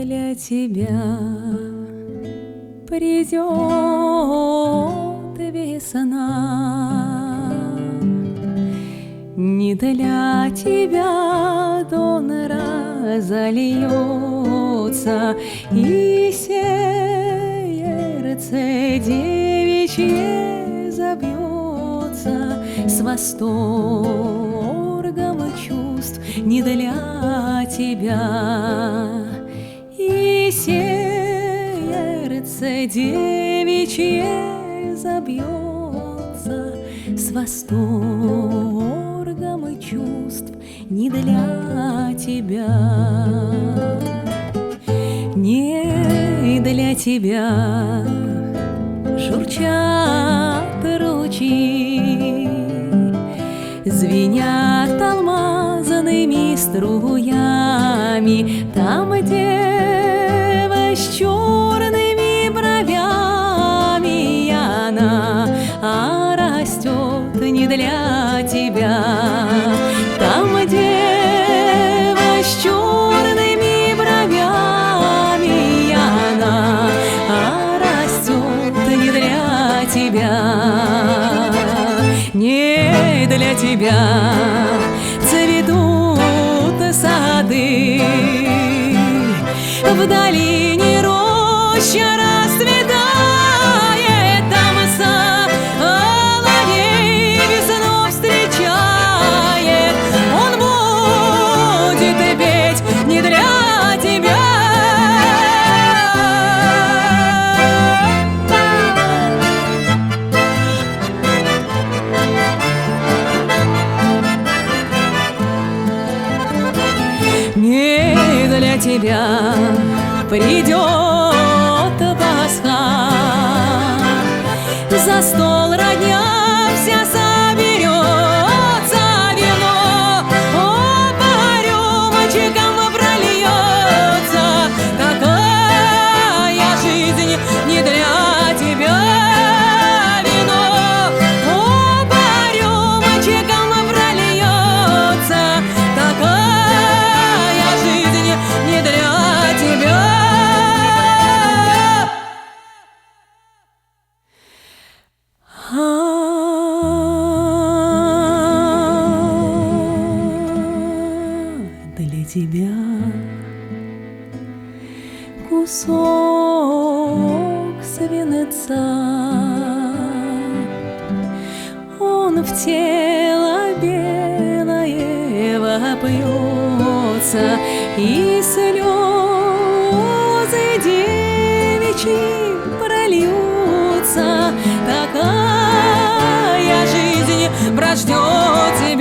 для тебя придет весна, не для тебя донора зальется, и сердце девичье забьется с восторгом чувств не для тебя, и сердце девичье забьется с восторгом чувств не для тебя, не для тебя журчат ручьи, звенят алмазными струями, там дева с черными бровями, она растет не для тебя, там дева с черными бровями, она растет не для тебя, не для тебя цветут сады, в долине роща расцветает, там соловей весну встречает, он будет петь не для тебя. Не для тебя придет Пасха, за стол родня вся соберется, вино по рюмочкам прольется, такая жизнь не для тебя, вино по рюмочкам прольется, такая жизнь не для тебя. Для тебя кусок свинца, он в тело белое вопьется, и слезы девичьи прольются, такая жизнь прождет тебя.